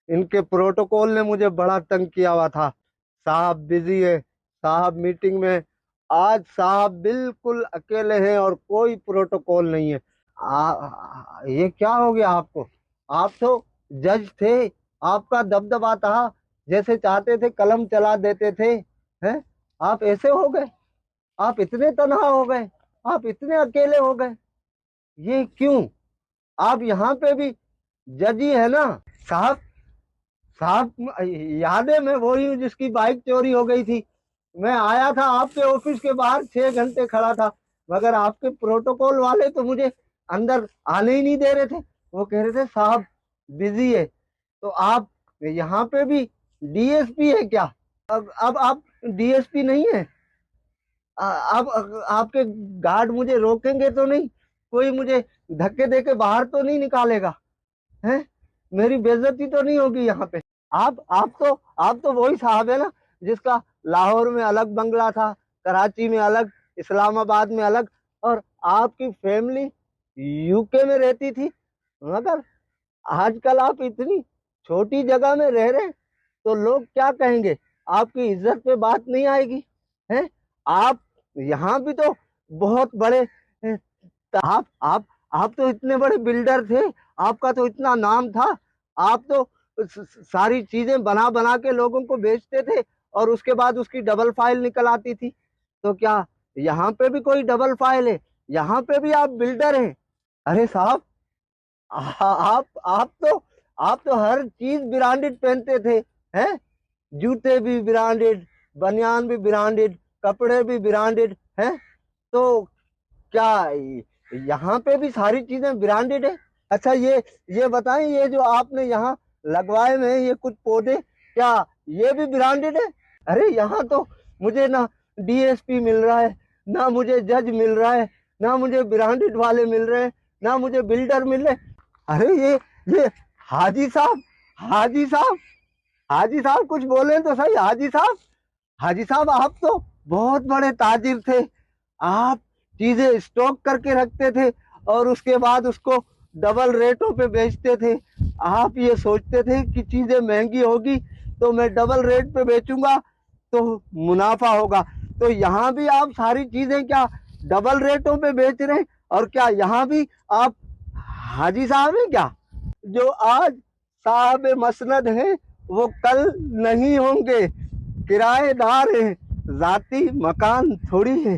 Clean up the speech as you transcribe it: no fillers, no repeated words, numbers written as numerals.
ان کے پروٹوکول نے مجھے بڑا تنگ کیا ہوا تھا. صاحب بزی ہے, صاحب میٹنگ میں. آج صاحب بالکل اکیلے ہیں اور کوئی پروٹوکول نہیں ہے. یہ کیا ہو گیا آپ کو؟ آپ تو جج تھے, آپ کا دبدبا تھا, جیسے چاہتے تھے قلم چلا دیتے تھے. ہیں آپ ایسے ہو گئے؟ آپ اتنے تنہا ہو گئے, آپ اتنے اکیلے ہو گئے. یہ کیوں؟ آپ یہاں پہ بھی جج ہی ہے نا صاحب. صاحب یاد ہے میں وہی ہوں جس کی بائک چوری ہو گئی تھی. میں آیا تھا آپ کے آفس کے باہر 6 گھنٹے کھڑا تھا, مگر آپ کے پروٹوکول والے تو مجھے اندر آنے ہی نہیں دے رہے تھے. وہ کہہ رہے تھے صاحب بزی ہے. تو آپ یہاں پہ بھی ڈی ایس پی ہے کیا؟ اب آپ ڈی ایس پی نہیں ہے؟ اب آپ کے گارڈ مجھے روکیں گے تو نہیں؟ کوئی مجھے دھکے دے کے باہر تو نہیں نکالے گا؟ ہیں میری بے عزتی تو نہیں ہوگی یہاں پہ؟ آپ تو وہی صاحب ہے نا جس کا لاہور میں الگ بنگلہ تھا, کراچی میں الگ, اسلام آباد میں الگ, اور آپ کی فیملی یو کے میں رہتی تھی. مگر آج کل آپ اتنی چھوٹی جگہ میں رہ رہے, تو لوگ کیا کہیں گے؟ آپ کی عزت پہ بات نہیں آئے گی؟ ہیں آپ یہاں بھی تو بہت بڑے, آپ تو اتنے بڑے بلڈر تھے, آپ کا تو اتنا نام تھا. آپ تو ساری چیزیں بنا بنا کے لوگوں کو بیچتے تھے, اور اس کے بعد اس کی ڈبل فائل نکل آتی تھی. تو کیا یہاں پہ بھی کوئی ڈبل فائل ہے؟ یہاں پہ بھی آپ بلڈر ہیں؟ ارے صاحب آپ تو ہر چیز برانڈڈ پہنتے تھے. ہیں جوتے بھی برانڈڈ, بنیان بھی برانڈڈ, کپڑے بھی برانڈڈ ہیں. تو کیا یہاں پہ بھی ساری چیزیں برانڈڈ ہیں؟ اچھا یہ بتائیں, یہ جو آپ نے یہاں لگوائے میں یہ کچھ پودے, کیا یہ بھی برانڈڈ ہے؟ ارے یہاں تو مجھے نہ ڈی ایس پی مل رہا ہے, نہ مجھے جج مل رہا ہے, نہ مجھے برانڈڈ والے مل رہے ہیں, نہ مجھے بلڈر مل رہے. ارے یہ حاجی صاحب, حاجی صاحب, حاجی صاحب کچھ بولیں تو صحیح. حاجی صاحب, حاجی صاحب آپ تو بہت بڑے تاجر تھے. آپ چیزیں اسٹاک کر کے رکھتے تھے اور اس کے بعد اس کو ڈبل ریٹوں پہ بیچتے تھے. آپ یہ سوچتے تھے کہ چیزیں مہنگی ہوگی تو میں ڈبل ریٹ پہ بیچوں گا تو منافع ہوگا. تو یہاں بھی آپ ساری چیزیں کیا ڈبل ریٹوں پہ بیچ رہے ہیں؟ اور کیا یہاں بھی آپ حاجی صاحب ہیں کیا؟ جو آج صاحب مسند ہیں وہ کل نہیں ہوں گے. کرایہ دار ہیں, ذاتی مکان تھوڑی ہے.